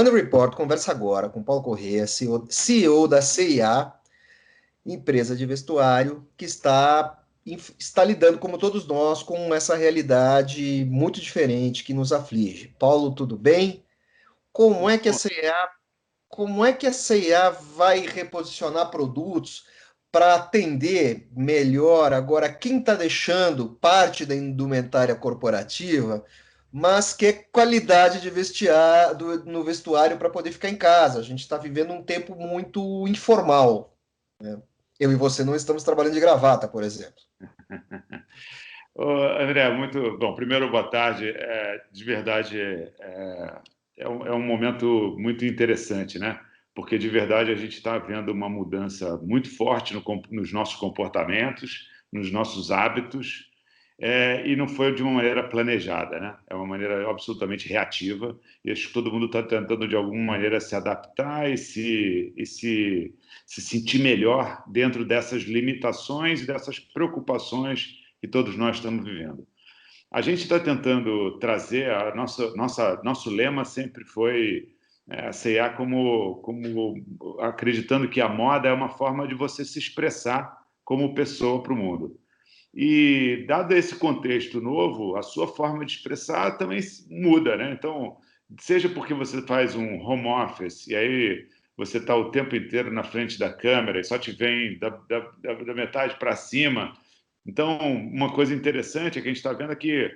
Money Report conversa agora com Paulo Corrêa, CEO da CIA, empresa de vestuário, que está lidando, como todos nós, com essa realidade muito diferente que nos aflige. Paulo, tudo bem? Como é que a CIA, como é que a CIA vai reposicionar produtos para atender melhor agora quem está deixando parte da indumentária corporativa, mas quer qualidade de no vestuário para poder ficar em casa? A gente está vivendo um tempo muito informal, né? Eu e você não estamos trabalhando de gravata, por exemplo. Ô, André, muito bom. Primeiro, boa tarde. De verdade, é um momento muito interessante, né? Porque, de verdade, a gente está vendo uma mudança muito forte nos nossos comportamentos, nos nossos hábitos, e não foi de uma maneira planejada, né? É uma maneira absolutamente reativa, e acho que todo mundo está tentando, de alguma maneira, se adaptar e se sentir melhor dentro dessas limitações e dessas preocupações que todos nós estamos vivendo. A gente está tentando trazer nosso lema sempre foi a C&A como acreditando que a moda é uma forma de você se expressar como pessoa para o mundo. E, dado esse contexto novo, a sua forma de expressar também muda, né? Então, seja porque você faz um home office e aí você está o tempo inteiro na frente da câmera e só te vem da metade para cima. Então, uma coisa interessante é que a gente está vendo aqui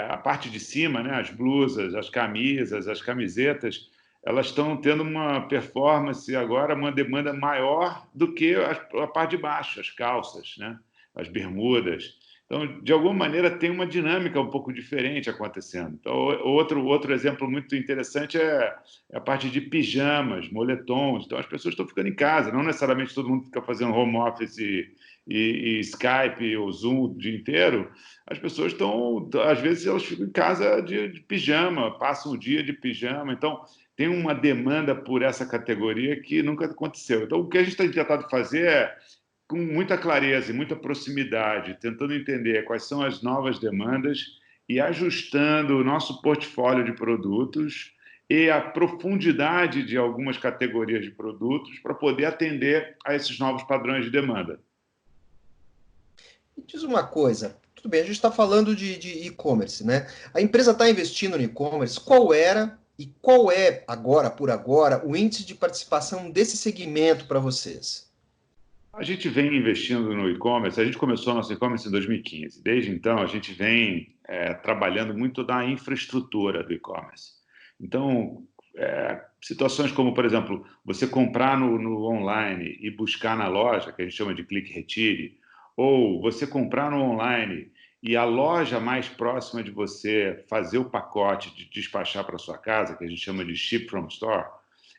a parte de cima, né, as blusas, as camisas, as camisetas, elas estão tendo uma performance agora, uma demanda maior do que a parte de baixo, as calças, né? As bermudas. Então, de alguma maneira, tem uma dinâmica um pouco diferente acontecendo. Então, outro exemplo muito interessante é a parte de pijamas, moletons. Então, as pessoas estão ficando em casa, não necessariamente todo mundo fica fazendo home office e Skype ou Zoom o dia inteiro. As pessoas estão, às vezes, elas ficam em casa de pijama, passam o dia de pijama. Então, tem uma demanda por essa categoria que nunca aconteceu. Então, o que a gente tem tentado fazer é com muita clareza e muita proximidade, tentando entender quais são as novas demandas e ajustando o nosso portfólio de produtos e a profundidade de algumas categorias de produtos para poder atender a esses novos padrões de demanda. Me diz uma coisa, tudo bem, a gente está falando de e-commerce, né? A empresa está investindo no e-commerce, qual era e qual é agora, por agora, o índice de participação desse segmento para vocês? A gente vem investindo no e-commerce, a gente começou nosso e-commerce em 2015. Desde então, a gente vem trabalhando muito na infraestrutura do e-commerce. Então, situações como, por exemplo, você comprar no online e buscar na loja, que a gente chama de clique-retire, ou você comprar no online e a loja mais próxima de você fazer o pacote de despachar para sua casa, que a gente chama de ship from store.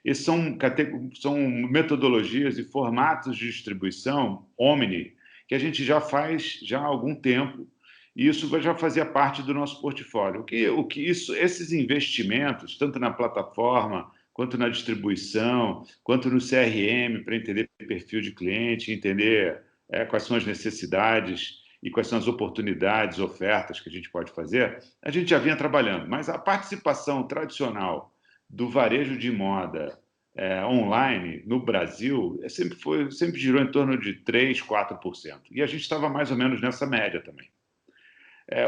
Esses são metodologias e formatos de distribuição omni que a gente já faz já há algum tempo e isso já fazia parte do nosso portfólio. Esses investimentos, tanto na plataforma, quanto na distribuição, quanto no CRM, para entender perfil de cliente, entender quais são as necessidades e quais são as oportunidades, ofertas que a gente pode fazer, a gente já vinha trabalhando. Mas a participação tradicional do varejo de moda online no Brasil sempre girou em torno de 3, 4%. E a gente estava mais ou menos nessa média também.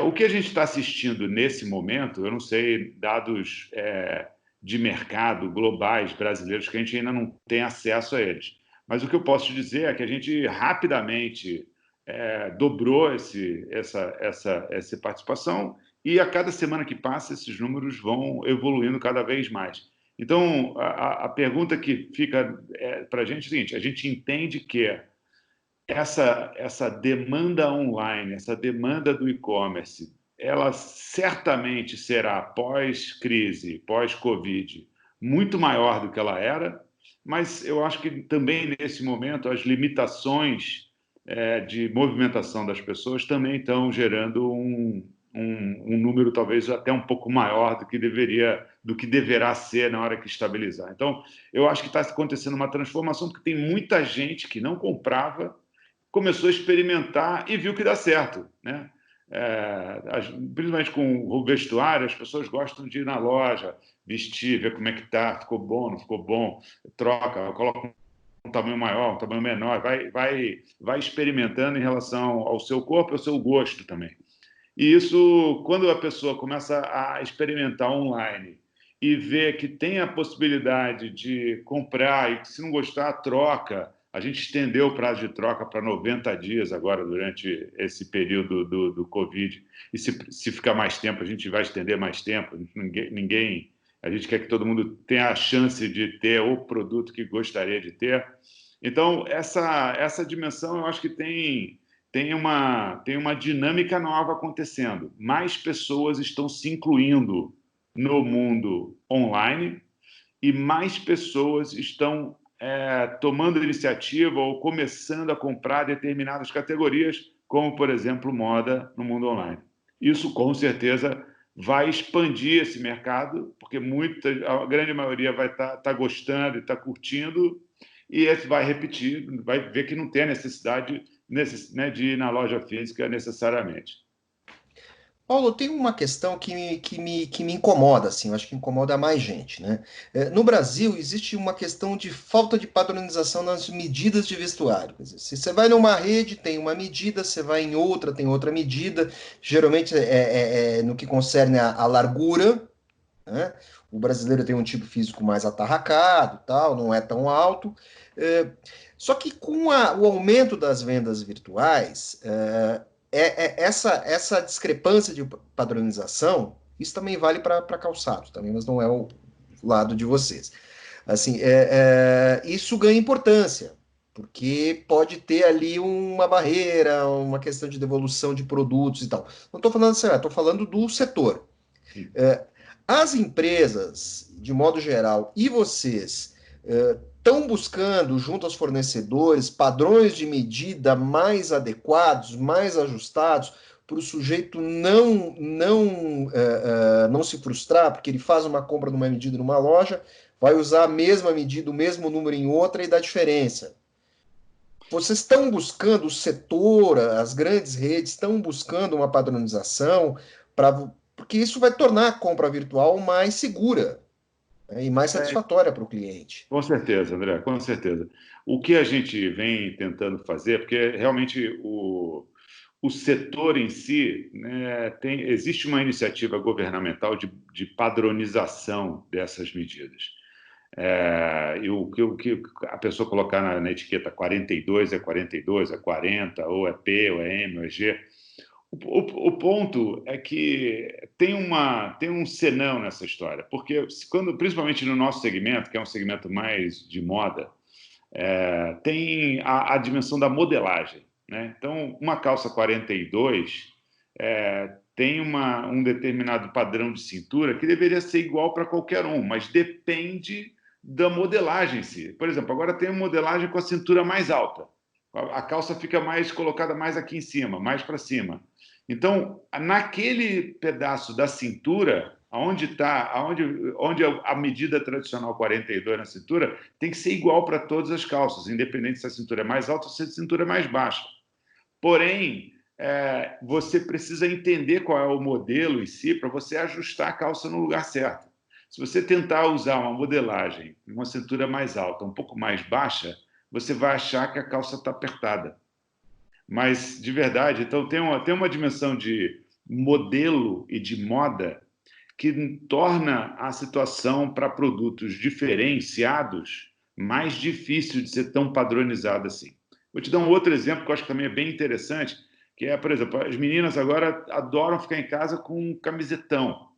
O que a gente está assistindo nesse momento, eu não sei, dados de mercado globais brasileiros que a gente ainda não tem acesso a eles. Mas o que eu posso te dizer é que a gente rapidamente dobrou essa participação e a cada semana que passa esses números vão evoluindo cada vez mais. Então, a pergunta que fica para a gente é a seguinte: a gente entende que essa demanda online, essa demanda do e-commerce, ela certamente será pós-crise, pós-Covid, muito maior do que ela era, mas eu acho que também nesse momento as limitações de movimentação das pessoas também estão gerando um número talvez até um pouco maior do que deverá ser na hora que estabilizar. Então, eu acho que está acontecendo uma transformação porque tem muita gente que não comprava, começou a experimentar e viu que dá certo, né? principalmente com o vestuário, as pessoas gostam de ir na loja, vestir, ver como é que está, ficou bom, não ficou bom, troca, coloca um tamanho maior, um tamanho menor, vai experimentando em relação ao seu corpo e ao seu gosto também. E isso, quando a pessoa começa a experimentar online e vê que tem a possibilidade de comprar e que, se não gostar, troca. A gente estendeu o prazo de troca para 90 dias agora, durante esse período do Covid. E se ficar mais tempo, a gente vai estender mais tempo. A gente quer que todo mundo tenha a chance de ter o produto que gostaria de ter. Então, essa dimensão, eu acho que tem uma dinâmica nova acontecendo. Mais pessoas estão se incluindo no mundo online e mais pessoas estão tomando iniciativa ou começando a comprar determinadas categorias, como, por exemplo, moda no mundo online. Isso, com certeza, vai expandir esse mercado, porque a grande maioria vai estar gostando e está curtindo, e esse vai repetir, vai ver que não tem a necessidade de ir na loja física necessariamente. Paulo, tem uma questão que me incomoda, assim, eu acho que incomoda mais gente, né? No Brasil, existe uma questão de falta de padronização nas medidas de vestuário. Quer dizer, se você vai numa rede, tem uma medida, você vai em outra, tem outra medida, geralmente no que concerne a largura, né? O brasileiro tem um tipo físico mais atarracado, tal, não é tão alto. É, Só que com o aumento das vendas virtuais, essa discrepância de padronização, isso também vale para calçado, também, mas não é o lado de vocês. Assim, isso ganha importância, porque pode ter ali uma barreira, uma questão de devolução de produtos e tal. Não estou falando assim, estou falando do setor. É, as empresas, de modo geral, e vocês estão buscando, junto aos fornecedores, padrões de medida mais adequados, mais ajustados, para o sujeito não se frustrar, porque ele faz uma compra numa medida numa loja, vai usar a mesma medida, o mesmo número em outra e dá diferença. Vocês estão buscando, o setor, as grandes redes estão buscando uma padronização, porque isso vai tornar a compra virtual mais segura, né, e mais É, satisfatória para o cliente. com certeza, André, com certeza. O que a gente vem tentando fazer, porque realmente o setor em si, né, existe uma iniciativa governamental de padronização dessas medidas. E o que a pessoa colocar na etiqueta 42 é 42, é 40, ou é P, ou é M, ou é G. O ponto é que tem um senão nessa história, porque principalmente no nosso segmento, que é um segmento mais de moda, tem a dimensão da modelagem, né? Então, uma calça 42 tem um determinado padrão de cintura que deveria ser igual para qualquer um, mas depende da modelagem em si. Por exemplo, agora tem uma modelagem com a cintura mais alta. A calça fica mais colocada mais aqui em cima, mais para cima. Então, naquele pedaço da cintura, onde a medida tradicional 42 na cintura, tem que ser igual para todas as calças, independente se a cintura é mais alta ou se a cintura é mais baixa. Porém, você precisa entender qual é o modelo em si para você ajustar a calça no lugar certo. Se você tentar usar uma modelagem, uma cintura mais alta, um pouco mais baixa, você vai achar que a calça está apertada. Mas, de verdade, então tem uma dimensão de modelo e de moda que torna a situação para produtos diferenciados mais difícil de ser tão padronizada assim. Vou te dar um outro exemplo que eu acho que também é bem interessante, que é, por exemplo, as meninas agora adoram ficar em casa com um camisetão.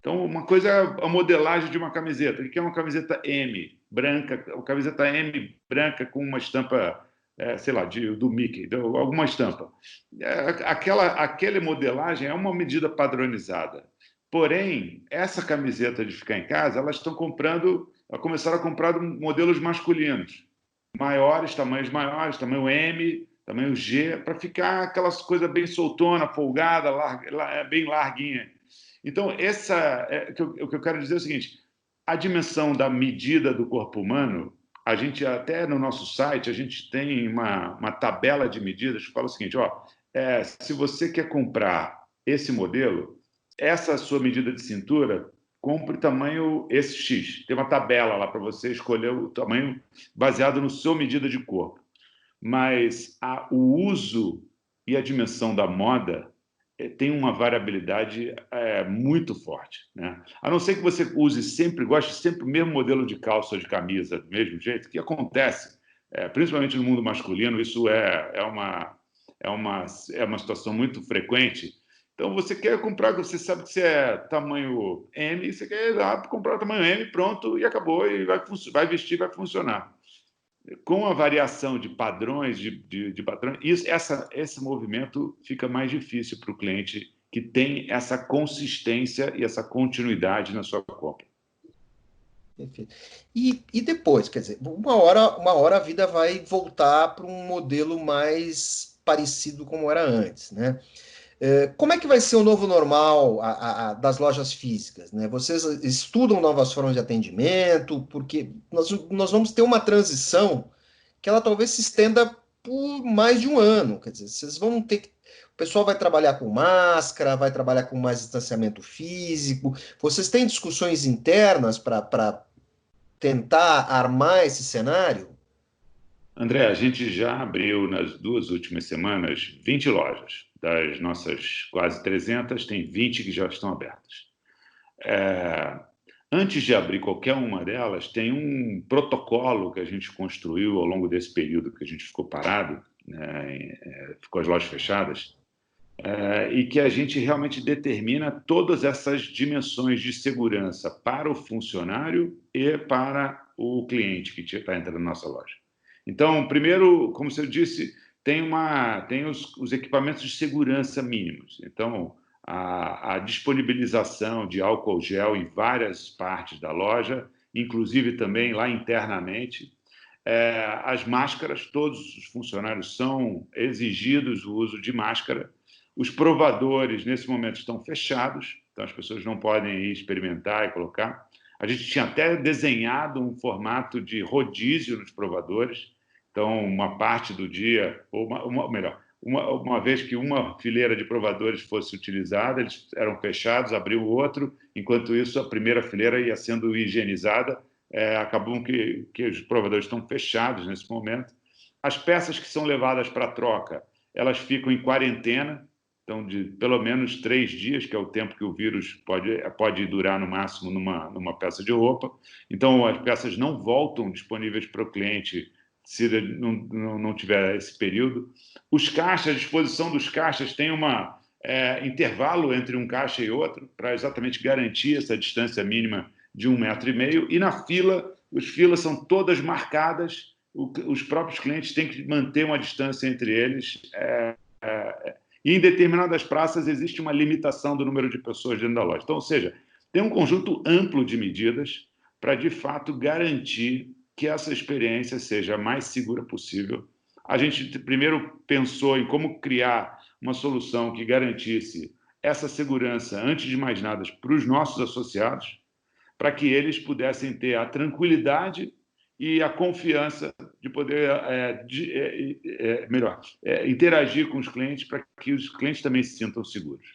Então, uma coisa é a modelagem de uma camiseta. O que é uma camiseta M, branca, uma camiseta M branca com uma estampa, sei lá, do Mickey, alguma estampa. Aquela modelagem é uma medida padronizada. Porém, essa camiseta de ficar em casa, elas começaram a comprar modelos masculinos, tamanho M, tamanho G, para ficar aquelas coisas bem soltona, folgada, bem larguinha. Então, o que eu quero dizer é o seguinte: a dimensão da medida do corpo humano, até no nosso site, a gente tem uma tabela de medidas que fala o seguinte: ó, se você quer comprar esse modelo, essa sua medida de cintura, compre tamanho esse X. Tem uma tabela lá para você escolher o tamanho baseado no sua medida de corpo. Mas o uso e a dimensão da moda tem uma variabilidade muito forte, né? A não ser que você goste sempre o mesmo modelo de calça ou de camisa, do mesmo jeito, que acontece, principalmente no mundo masculino, isso é uma situação muito frequente. Então, você quer comprar, você sabe que você é tamanho M, você quer ir lá comprar o tamanho M, pronto, e acabou, e vai vestir, vai funcionar. Com a variação de padrões, de padrões, esse movimento fica mais difícil para o cliente que tem essa consistência e essa continuidade na sua compra. Perfeito. E depois, quer dizer, uma hora a vida vai voltar para um modelo mais parecido como era antes, né? Como é que vai ser o novo normal das lojas físicas, né? Vocês estudam novas formas de atendimento, porque nós vamos ter uma transição que ela talvez se estenda por mais de um ano. Quer dizer, vocês vão ter que. O pessoal vai trabalhar com máscara, vai trabalhar com mais distanciamento físico. Vocês têm discussões internas para tentar armar esse cenário? André, a gente já abriu nas 2 últimas semanas 20 lojas. Das nossas quase 300, tem 20 que já estão abertas. Antes de abrir qualquer uma delas, tem um protocolo que a gente construiu ao longo desse período que a gente ficou parado, né, ficou as lojas fechadas, e que a gente realmente determina todas essas dimensões de segurança para o funcionário e para o cliente que está entrando na nossa loja. Então, primeiro, como você disse, tem os equipamentos de segurança mínimos. Então, a disponibilização de álcool gel em várias partes da loja, inclusive também lá internamente. As máscaras, todos os funcionários são exigidos o uso de máscara. Os provadores, nesse momento, estão fechados, então as pessoas não podem ir experimentar e colocar. A gente tinha até desenhado um formato de rodízio nos provadores, então uma parte do dia, ou melhor, uma vez que uma fileira de provadores fosse utilizada, eles eram fechados, abriu o outro, enquanto isso a primeira fileira ia sendo higienizada. Acabam que os provadores estão fechados nesse momento. As peças que são levadas para troca, elas ficam em quarentena, então de pelo menos 3 dias, que é o tempo que o vírus pode durar no máximo numa peça de roupa. Então as peças não voltam disponíveis para o cliente se não tiver esse período. Os caixas, a disposição dos caixas tem intervalo entre um caixa e outro, para exatamente garantir essa distância mínima de 1,5 metro. E na fila, as filas são todas marcadas, os próprios clientes têm que manter uma distância entre eles. E em determinadas praças existe uma limitação do número de pessoas dentro da loja. Então, ou seja, tem um conjunto amplo de medidas para, de fato, garantir que essa experiência seja a mais segura possível. A gente primeiro pensou em como criar uma solução que garantisse essa segurança, antes de mais nada, para os nossos associados, para que eles pudessem ter a tranquilidade e a confiança de poder interagir com os clientes, para que os clientes também se sintam seguros.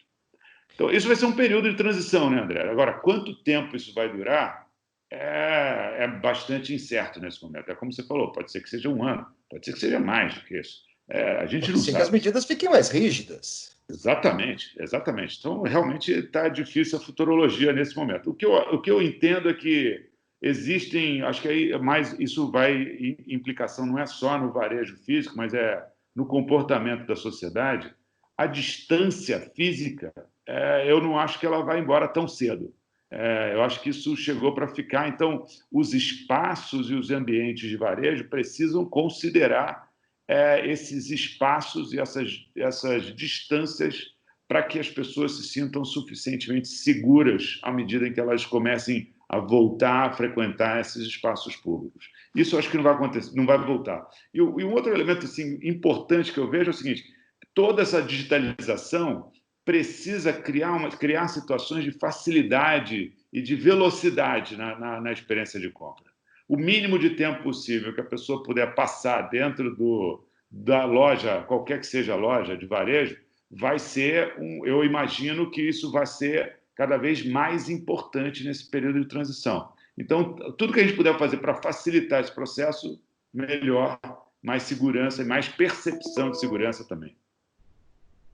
Então, isso vai ser um período de transição, né, André? Agora, quanto tempo isso vai durar é bastante incerto nesse momento. É como você falou, pode ser que seja um ano, pode ser que seja mais do que isso. A gente Pode não ser que as sabe. medidas fiquem mais rígidas. Exatamente, exatamente. Então, realmente está difícil a futurologia nesse momento. O que eu entendo é que existem, acho que aí mais isso vai, implicação não é só no varejo físico, mas é no comportamento da sociedade. A distância física, eu não acho que ela vai embora tão cedo. Eu acho que isso chegou para ficar. Então, os espaços e os ambientes de varejo precisam considerar esses espaços e essas distâncias para que as pessoas se sintam suficientemente seguras à medida em que elas comecem a voltar a frequentar esses espaços públicos. Isso eu acho que não vai acontecer, não vai voltar. E um outro elemento assim, importante que eu vejo é o seguinte: toda essa digitalização precisa criar situações de facilidade e de velocidade na experiência de compra. O mínimo de tempo possível que a pessoa puder passar dentro da loja, qualquer que seja a loja de varejo, vai ser eu imagino que isso vai ser cada vez mais importante nesse período de transição. Então, tudo que a gente puder fazer para facilitar esse processo, melhor, mais segurança e mais percepção de segurança também.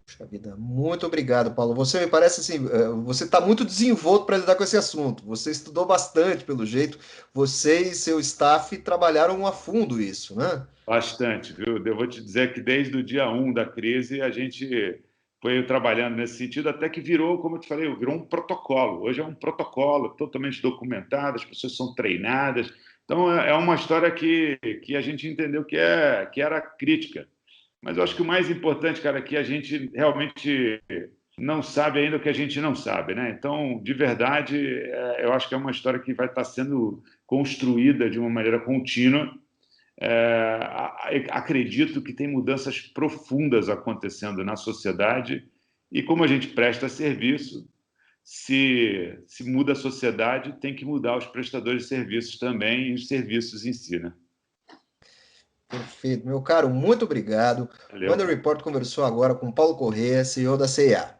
Puxa vida, muito obrigado, Paulo. Você me parece assim, você está muito desenvolto para lidar com esse assunto. Você estudou bastante, pelo jeito. Você e seu staff trabalharam a fundo isso, né? Bastante, viu? Eu vou te dizer que desde o dia 1 da crise a gente foi trabalhando nesse sentido até que virou, como eu te falei, virou um protocolo. Hoje é um protocolo totalmente documentado, as pessoas são treinadas. Então é uma história que a gente entendeu que era crítica. Mas eu acho que o mais importante, cara, é que a gente realmente não sabe ainda o que a gente não sabe, né? Então, de verdade, eu acho que é uma história que vai estar sendo construída de uma maneira contínua. Acredito que tem mudanças profundas acontecendo na sociedade e como a gente presta serviço, se muda a sociedade, tem que mudar os prestadores de serviços também e os serviços em si, né? Perfeito, meu caro, muito obrigado. O Valeu, Under cara. Report conversou agora com Paulo Corrêa, CEO da CIA.